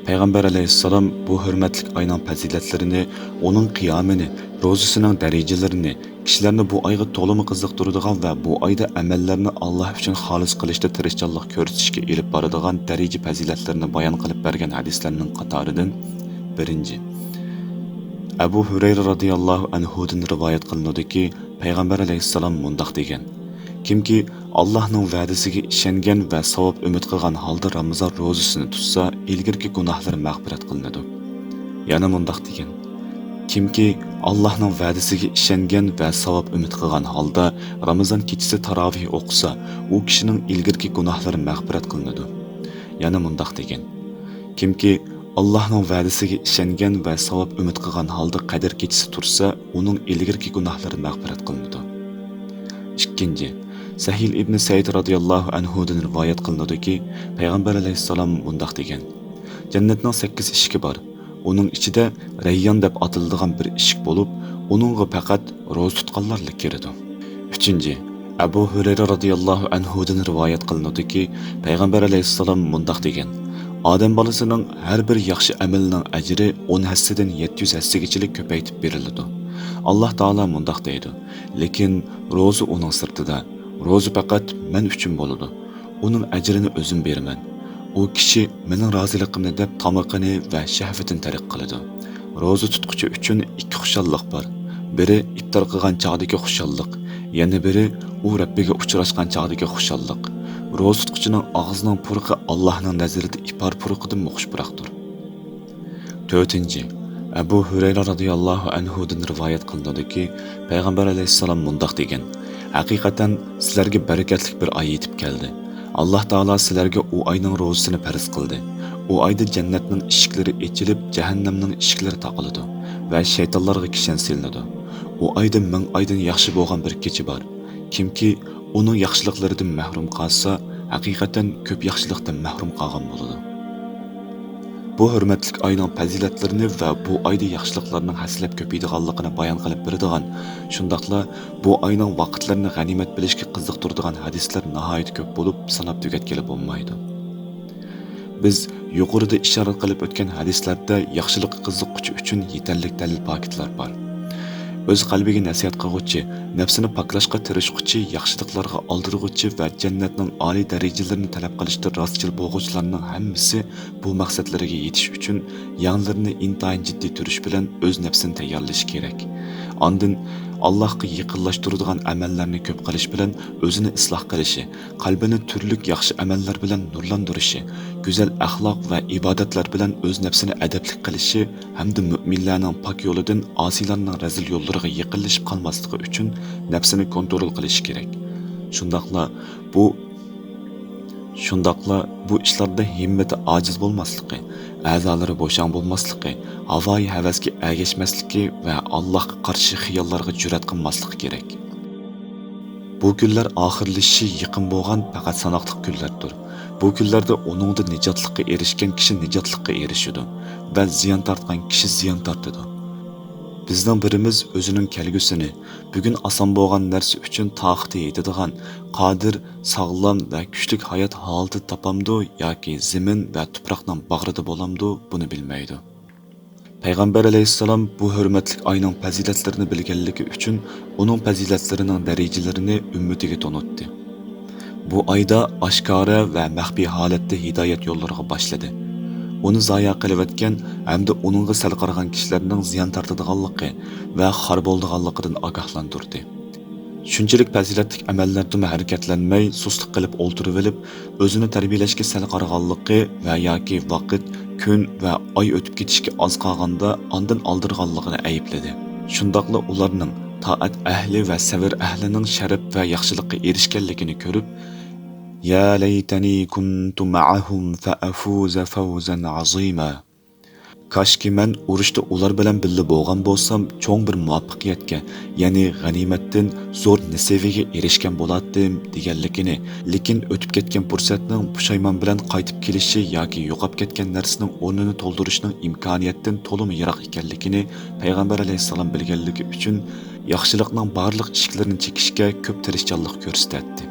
Peygamber aleyhisselam bu hürmetlik ayının faziletlerini, onun qiyamini, rozusinin derecelerini, kişilerini bu ayga tolumu kızıqtırıdığan ve bu ayda emellerini Allah için halis kılışta tirişçallık körütüşke ilip barıdığan derece faziletlerini bayan kılıp bergen hadislerinin qatarıdın. Birinci. Ebu Hüreyre radıyallahu anhu'dan rivayet kılınıyordu ki, Peygamber aleyhisselam mundaq degen. Kimki Allah'ның va'dasiga ishongan va savob umid qilgan holda Ramazon ro'zasini tutsa, ilgirki gunohlari mag'firat qilinadi. Yana mundaq degan. Kimki Allah'ның va'dasiga ishongan va savob umid qilgan holda Ramazon kechasi tarovih o'qisa, u kishining ilgirki gunohlari mag'firat qilinadi. Yana mundaq degan. Kimki Allah'ның va'dasiga ishongan va savob umid qilgan holda Qadr kechasi tursa, uning ilgirki gunohlari mag'firat qilinadi. Ikkinchi, Sahil ibn Said radıyallahu anhu'dan rivayet kılınıyordu ki, Peygamber aleyhisselam bundaq degan. Cennetning 8 eshigi bor. Uning ichida Rayyan deb atiladigan bir eshik bo'lib, uningga faqat ro'za tutganlarla kiradi. Uchinchi, Abu Hurayra radıyallahu anhu'dan rivayet kılınıyordu ki, Peygamber aleyhisselam bundaq degan. Odam bolasining har bir yaxshi amalining ajri 10 hassadan 700 hassagacha ko'paytib beriladi. Allah Taala bundaq deydi. Lekin ro'za uning sirtida. Ro'za faqat men uchun bo'ladi. Uning ajrini o'zim beraman. U kishi mening roziligimni deb tamoqini va shahvatini tariq qiladi. Ro'za tutquchi uchun ikki xushallik bor. Biri iftor qilgan chog'dagi xushallik, yana biri u Rabbiga uchrashgan chog'dagi xushallik. Ro'za tutquchining og'zining purqi Allohning nazarida ipar purqidan muxshbiroqdir. 4. Abu Hurayra radıyallahu anhu'dan rivayet kılınıyordu ki, Peygamber aleyhisselam mundaq degan. Haqiqatan sizlarga barakatli bir oy yetib keldi. Alloh taolo sizlarga u oyning ro'zasini farz qildi. U oyda jannatning eshiklari ochilib, jahannamning eshiklari taqiladi va shaytonlarga kishan silinadi. U oyda ming oydan yaxshi bo'lgan bir kecha bor. Kimki uning yaxshiliklaridan mahrum qolsa, haqiqatan ko'p yaxshilikdan mahrum qolgan bo'ladi. Bu hürmetlik ayının faziletlerini ve bu ayda yaxshiliklarning hasilab ko'paydiganligini bayon qilib beradigan, shundaqla bu ayning vaqtlarini g'animat bilishga qiziqtiradigan hadislar nihoyat ko'p bo'lib, sanab tugatgili bo'lmaydi. Biz yuqorida ishorat qilib o'tgan hadislarda yaxshilikqa qiziquvchi uchun yetarli dalil paketlar bor. Öz qalbiga nasihat qilguvchi, nafsini paklashga tirishquchi, yaxshiliklarga oldirguvchi va jannatning oliy darajalarini talab qilishda rostchil bo'lguvchilarning hammasi bu maqsadlariga yetish uchun yangilarini intayin jiddiy turish bilan o'z nafsini tayyorlash kerak. Ondan Allohga yaqinlashtiradigan amallarni ko'p qilish bilan o'zini isloh qilishi, qalbini turli yaxshi amallar bilan nurlantirishi, go'zal axloq va ibodatlar bilan o'z nafsini adablik qilishi hamda mu'minlarning pok yo'lidan osiylarning razil yo'llariga yaqinlashib qolmasligi uchun nafsini kontrol qilish kerak. Shundaqla bu ishlarda himmati ojiz bo'lmasligi, a'zolari bo'shang bo'lmasligi, havoyi havasga ergashmasligi va Allohga qarshi xiyollarga jur'at qilmasligi kerak. Bu kunlar oxirlashishi yaqin bo'lgan faqat sanoqli kunlardir. Bu kunlarda uningda nijotlikka erishgan kishi nijotlikka erishadi va ziyon tortgan kishi ziyon tortadi. Bizning birimiz o'zining kelgusini, bugun oson bo'lgan narsa uchun toqati yetadigan, qodir, sog'lom va kuchli hayot holati topamdi yoki zamin va tuproqning bag'rida bo'lamdi, buni bilmaydi. Peygamber aleyhisselam bu hürmetlik ayının faziletlerini bilgenligi uchun onun faziletlerinin derecelerini ümmetiga tonutdi. Bu ayda aşkara ve mahbi halette hidayet yollarına başladı. Onu zaya qilibatgan hamda onunga sal qaragan kishilarning ziyon tortadiganligi va xor bo'ldiganligidan ogohlantirdi. Shunchalik fazilatli amallarda harakatlanmay, sustlik qilib o'ltirib olib, o'zini tarbiyalashga sal qaraganligi va yoki vaqt, kun va oy o'tib ketishga oz qolganda ondan oldirganligini aybladi. Shundaqla ularning taat ahli va sabr ahlining sharaf va yaxshilikka erishganligini ko'rib, Ya laytani kuntu ma'ahum fa afuza fawzan azima. Kaşki men urushda ular bilan birga bo'lgan bo'lsam, cho'ng bir muvaffaqiyatga, ya'ni g'animatdan zo'r nasibaga erishgan bo'lardim deganligini, lekin o'tib ketgan fursatning pushaymon bilan qaytib kelishi yoki yo'qolib ketgan narsaning o'rnini to'ldirishning imkoniyatdan to'liq yiroq ekanligini Payg'ambar alayhissalom bilganligi uchun yaxshilikning barliq eshiklarini chekishga ko'p tirishchanlik ko'rsatdi.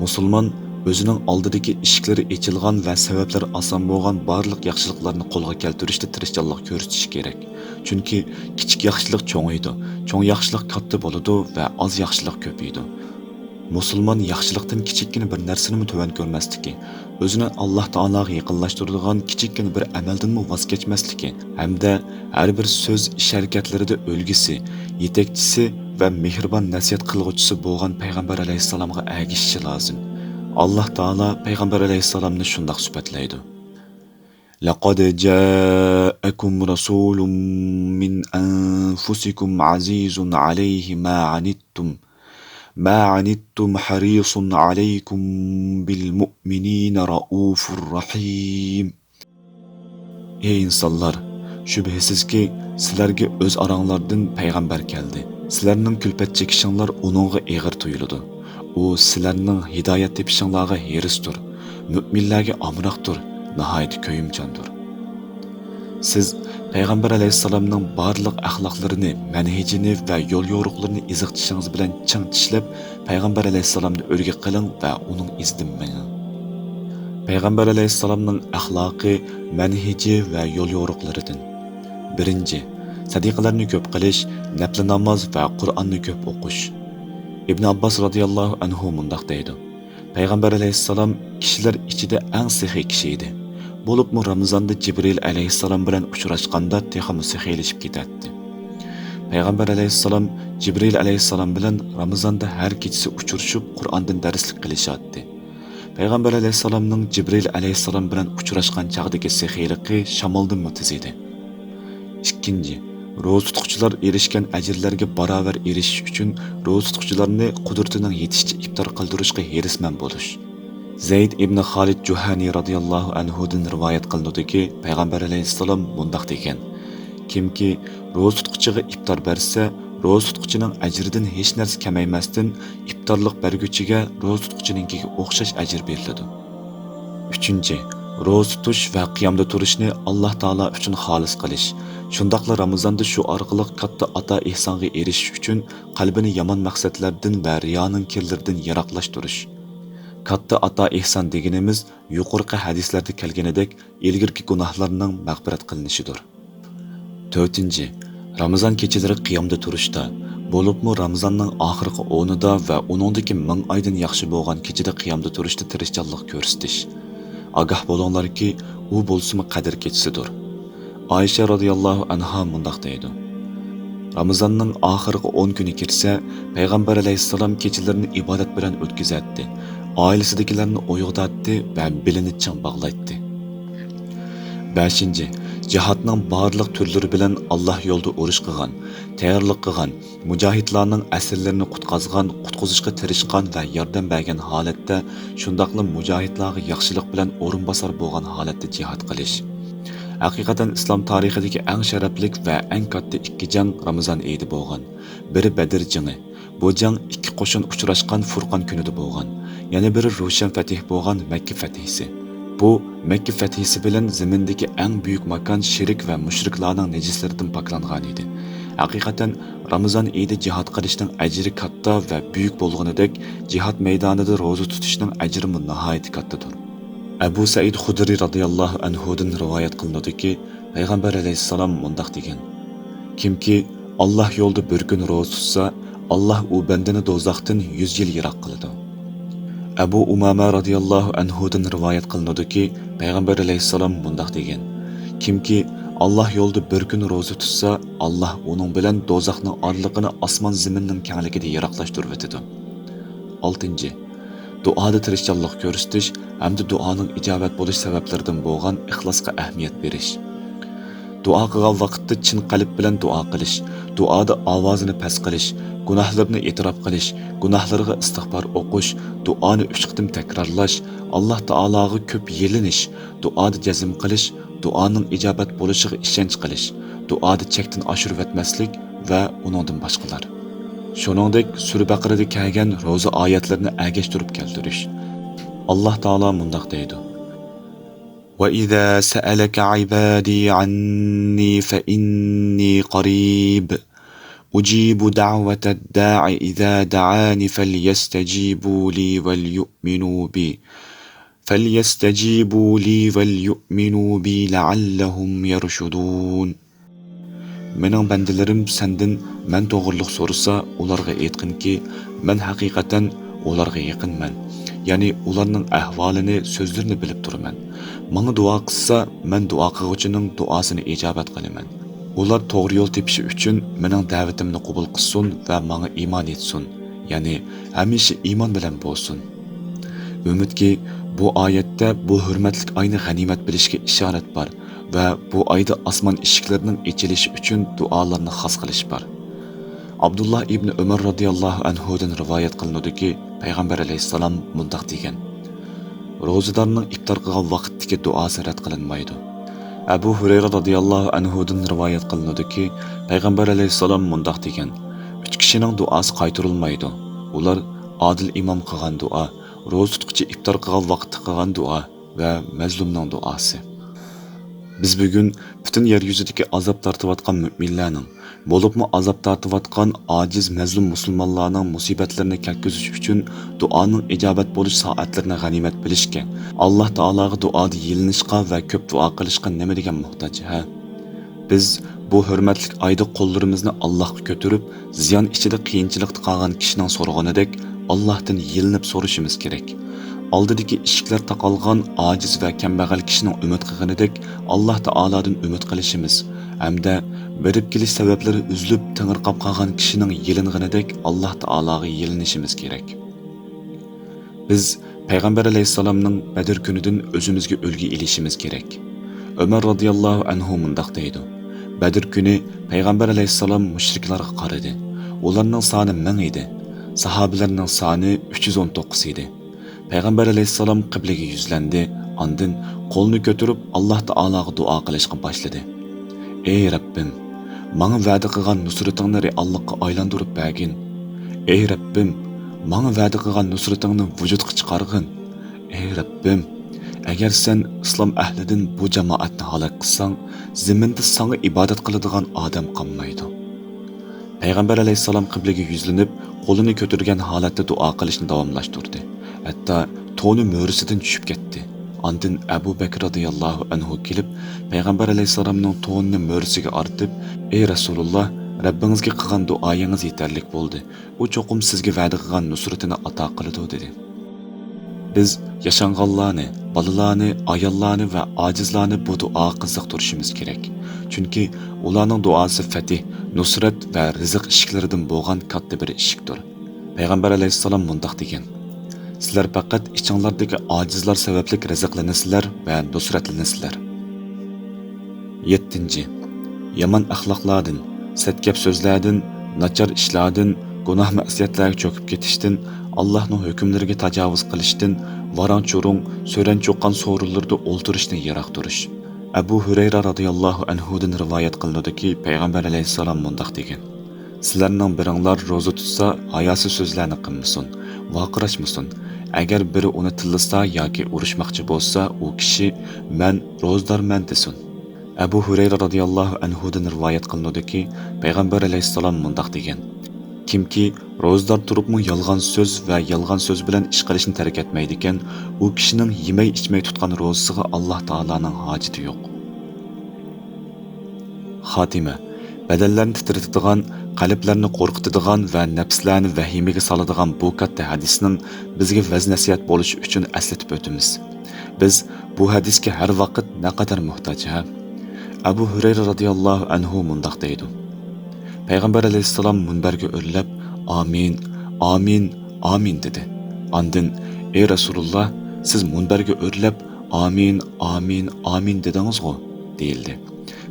Musulmon o'zining oldidagi eshiklari ochilgan va sabablari oson bo'lgan barliq yaxshiliklarni qo'lga keltirishda tirishchanlik ko'rsatish kerak. Chunki kichik yaxshilik cho'ng'iydi, cho'ng yaxshilik katta bo'ladi va oz yaxshilik ko'paydi. Musulmon yaxshilikdan kichikkina bir narsani tuvan ko'rmasligi, o'zini Alloh taologa yaqinlashtiradigan kichikkina bir amaldan voz kechmasligi hamda har bir so'z ish harakatlarida o'lgisi, yetakchisi va mehribon nasihat qilg'uvchisi bo'lgan payg'ambar alayhissalomga ergashishi lozim. Alloh taolo payg'ambar alayhissalomni shundoq sifatlaydi: لقد جاءكم رسول من أنفسكم عزيز عليه ما عنتم حريص عليكم بالمؤمنين رؤوف رحيم. Ey insonlar, shubhisizki sizlarga o'z oranglardan payg'ambar keldi. Sizlarning kulpat chekishinglar uningga og'ir tuyuladi. U sizlarning hidoyat tepishinglarga herisdir, mu'minlarga omroqdir, nihoyat ko'yimchandir. Siz payg'ambar alayhissalomning barliq axloqlarini, manhajini va yo'l yo'riqlarini iziqtishingiz bilan ching tishlab, payg'ambar alayhissalomni o'rga qiling va uning izidan menging. Payg'ambar alayhissalomning axloqi, manhaji va yo'l yo'riqlaridan: 1. Sadiqalarni ko'p qilish, nafl namoz va Qur'onni ko'p o'qish. Ibn Abbos radhiyallohu anhu mundaq deydi: Payg'ambar alayhissalom kishilar ichida eng sehiy kishi edi. Bo'libmi Ramazonda Jibril alayhissalom bilan uchrashganda texmi sehiylashib ketadi. Payg'ambar alayhissalom Jibril alayhissalom bilan Ramazonda har kechasi uchrashib Qur'ondan darslik qilishadi. Payg'ambar alayhissalomning Jibril alayhissalom bilan uchrashgan chaqdagi sehiyligi shamoldan mutiz edi. 2. Ro'za tutquchilar erishgan ajrlarga barobar erishish uchun ro'za tutquchilarni qudratining yetishicha iftor qildirishga herisman bo'lish. Zayd ibn Xolid Juhani radhiyallohu anhu dan rivoyat qilinadiki, payg'ambar alayhissalom bundoq degan: Kimki ro'za tutquchiga iftor bersa, ro'za tutquchining ajridan hech narsa kamaymasdan iftorlik berguchiga ro'za tutquchininkiga o'xshash ajr beriladi. 3. Ro'za tutish va qiyomda turishni Alloh taolo uchun xolis qilish. Shundaqla Ramazonda shu orqali katta ata ehsonga erishish uchun qalbini yomon maqsadlardan va riyoning kirlaridan yiroqlashtirish. Katta ata ehson deganimiz yuqorqi hadislarda kelganidek ilgirki gunohlarning mag'firat qilinishidir. 4. Ramazon kechalari qiyomda turishda, bo'libmi Ramazonning oxirgi 10'ida va uningdagi 1000 oydan yaxshi bo'lgan kechada qiyomda turishda tirishchanlik ko'rsatish. Agah bo'linglarki, u bo'lsimi qadr kechasidir. Oysha radhiyallohu anha mundaq deydi: Ramazonning oxirgi 10 kuni kirsa, payg'ambar alayhissalom kechalarini ibodat bilan o'tkazadi. Oilasidagilarni o'yg'otdi va belini ching bog'laydi. 5. Jihadning barliq turlari bilan Alloh yo'lida urush qilgan, tayyorlik qilgan, mujohidlarning asirlarini qutqazgan, qutqizishga tirishgan va yordam bergan holatda, shundaqla mujohidlarga yaxshilik bilan o'rin bosar bo'lgan holatda jihad qilish. Haqiqatan islom tarixidagi eng sharafli va eng katta ikki jang Ramazon oyida bo'lgan. Biri Badr jangi. Bu jang ikki qo'shin uchrashgan Furqon kunida bo'lgan. Yana biri Ro'shan fatih bo'lgan Makka fatihisi. Bu Makka fatihisi bilan zamindagi eng buyuk makon shirik va mushriklarning najislaridan poklangan edi. Haqiqatan Ramazon oyida jihad qilishning ajri katta va buyuk bo'lganidek, jihad maydonida ro'za tutishning ajri nihoyat kattadir. Abu Said Xudri radhiyallohu anhudan rivoyat qilinadiki, payg'ambar alayhissalom mundaq degan: Kimki Alloh yo'lida bir kun ro'za tutsa, Alloh u bandani do'zaxdan 100 yil yiroq qiladi. Abu Umama radhiyallohu anhudan rivoyat qilinadiki, payg'ambar alayhissalom mundaq degan: Kimki Alloh yo'lida bir kun ro'za tutsa, Alloh uning bilan do'zaxning orliqini osmon zaminning kengligida yiroqlashtirib o'tadi. 6. Duoda tirishchanlik ko'rsatish hamda duoning ijobat bo'lish sabablaridan bo'lgan ixlosga ahamiyat berish. Duo qilgan vaqtda chin qalb bilan duo qilish, duoda ovozini past qilish, gunohlarni e'tirof qilish, gunohlarga istig'for o'qish, duoni 3 qitim takrorlash, Alloh taologa ko'p yelinish, duoda jazm qilish, duoning ijobat bo'lishiga ishonch qilish, duoda chekdan oshirib o'tmaslik va uningdan boshqalar. Shuningdek, Sura Baqarada kelgan ro'za oyatlarini agashtirib keltirish. Alloh taolo mundaq deydi: "Va iza sa'alaka ibadi anni fa inni qarib أجيب دعوة الداع إذا دعاني فليستجيبوا لي وليؤمنوا بي فليستجيبوا لي وليؤمنوا بي لعلهم يرشدون. Mening bandalarim senden men to'g'riliq so'rasa, ularga aytqinki, men haqiqatan ularga yaqinman. Ya'ni ularning ahvolini, so'zlarini bilib turaman. Menga duo qilsa, men duo qiluvchining duosini ijobat qilaman. Ular to'g'ri yo'l tepishi uchun mening da'vatimni qabul qilsin va menga iymon etsin. Ya'ni hamisha iymon bilan bo'lsin. Umidki bu oyatda bu hurmatli oyni g'animat bilishga ishorat bor va bu oyda osmon eshiklarining ochilishi uchun duolarni xos qilish bor. Abdullah ibn Umar radhiyallohu anhudan rivoyat qilinadiki, payg'ambar alayhissalom mundoq degan: Ro'zadorning iftor qilgan vaqtdagi duosi rad qilinmaydi. Abu Hurayra radhiyallohu anhudan rivoyat qilinadiki, payg'ambar alayhissalom mundoq degan: 3 kishining duosi qaytarilmaydi. Ular adil imom qilgan duo, ro'za tutquchi iftor qilgan vaqtda qilgan duo va mazlumning duosi. Biz bugun butun yer yuzidagi azob tortayotgan mu'minlarning, bo'libmi azob tortayotgan ojiz mazlum musulmonlarning musibatlarini kelkizish uchun duoning ijobat bo'lish soatlarini g'animat bilishga, Alloh taologa duoda yilinishga va ko'p duo qilishga nima degan muhtoj, ha? Biz bu hurmatli oyda qo'llarimizni Allohga ko'tarib, ziyon ichida qiyinchilikda qolgan kishining so'rag'anidek Allohdan yilinib so'rashimiz kerak. Oldidagi eshiklar taqalgan ojiz va kambag'al kishining umid qilganidek Alloh taolodan umid qilishimiz hamda berib kelish sabablari uzilib tingirqab qolgan kishining yilinganidek Alloh taologa yilinishimiz kerak. Biz payg'ambar alayhissalomning Badr kunidan o'zimizga ulgu ilishimiz kerak. Umar radhiyallohu anhu mundoq deydi: Badr kuni payg'ambar alayhissalom mushriklarga qaradi. Ularning soni 1000 edi. Sahobalarning soni 319 edi. Payg'ambar alayhissalom qiblaga yuzlandi, ondan qo'lni ko'tarib Alloh taologa duo qilishga boshladi. Ey Rabbim, menga va'da qilgan nusratingni reallikqa aylantirib bergin. Ey Rabbim, menga va'da qilgan nusratingni vujudga chiqargin. Ey Rabbim, agar sen islom ahlidan bu jamoatni halok qilsang, zaminda senga ibodat qiladigan odam qolmaydi. Payg'ambar alayhissalom qiblaga yuzlanib, qo'lini ko'targan holatda duo qilishni davomlashtirdi. Hatta to'ni mo'risidan tushib ketdi. Ondan Abu Bakr radhiyallohu anhu kelib, payg'ambar alayhissalomning to'nini mo'risiga ortib, "Ey Rasululloh, Rabbingizga qilgan duoyingiz yetarlik bo'ldi. U cho'qim sizga va'da qilgan nusratini ato qiladi" dedi. Biz yashanganlarni, balalarni, ayollarni va ojizlarni bu duo qiziqtirishimiz kerak. Chunki ularning duosi fatih, nusrat va rizq eshiklaridan bo'lgan katta bir eshikdir. Payg'ambar alayhissalom mundoq degan: Sizlar faqat ichinglardagi ojizlar sababli rizqlanasizlar va nusratlanasizlar. 7. Yomon axloqlardan, satgap so'zlardan, nachar ishlardan, gunoh ma'siyatlarga cho'kib ketishdan, Allohning hukmlariga tajovuz qilishdan, varan-churung, so'ran-cho'qqan so'rinlarda o'ltirishdan yiroq turish. Abu Hurayra radhiyallohu anhudan rivoyat qilinadiki, payg'ambar alayhissalom mundoq degan: Sizlarning biringlar ro'za tutsa, hayosiz so'zlarni qilmasin, vaqirashmasin. Agar biri uni tillasa yoki urushmoqchi bo'lsa, u kishi "Men ro'zdorman" desin. Abu Hurayra radhiyallohu anhudan rivoyat qilinadiki, payg'ambar alayhissalom mundoq degan: Kimki ro'zdor turibmi yolg'on so'z va yolg'on so'z bilan ish qilishni tark etmaydi ekan, u kishining yemay ichmay tutgan ro'zasiga Alloh taolaning hojati yo'q. Xotima: Badallarni titratadigan, qalblarni qo'rqitadigan va nafslarni vahimaga soladigan bu katta hadisning bizga vaz-nasihat bo'lishi uchun eslatib o'tamiz. Biz bu hadisga har vaqt naqadar muhtoj, ha? Abu Hurayra radhiyallohu anhu mundoq deydi: Payg'ambar alayhissalom munbarga o'rlab, "Amin, amin, amin" dedi. Ondan: "Ey Rasululloh, siz munbarga o'rlab, amin, amin, amin dedingiz-ku" deyildi.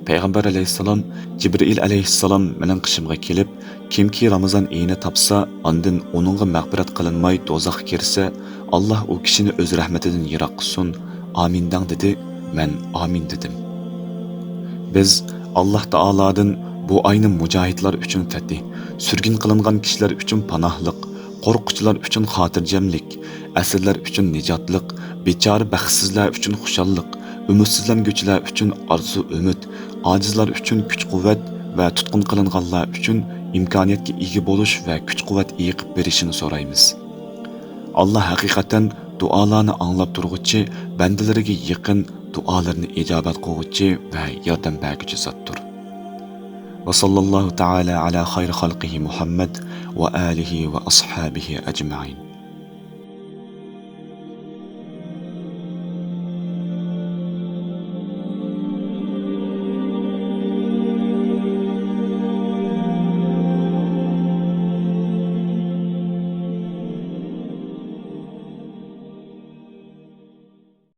Payg'ambar alayhissalom Jibril alayhissalom mening qishimga kelib, kimki Ramazon oyini topsa, ondan uningga mag'firat qilinmay do'zaxga kirsa, Alloh u kishini o'z rahmatidan yiroq qilsin, amin dang dedi. Men amin dedim. Biz Alloh taolodan bu oyni mujohidlar uchun fatih, surgun qilingan kishilar uchun panohlik, qo'rquvchilar uchun xotirjamlik, asirlar uchun nijotlik, bechora baxtsizlar uchun xushallik, umidsizlanguchilar uchun orzu umid, ojizlar uchun kuch-quvvat va tutqun qilinganlar uchun imkoniyatga ega bo'lish va kuch-quvvat yiqib berishini so'raymiz. Allah haqiqatan duolarni anglab turg'uchi, bandalariga yaqin, duolarni ijobat qiluvchi va yordam berguchi zotdir. Va sallallohu ta'ala ala xayri xalqihi Muhammad va alihi va ashabihi ajma'in.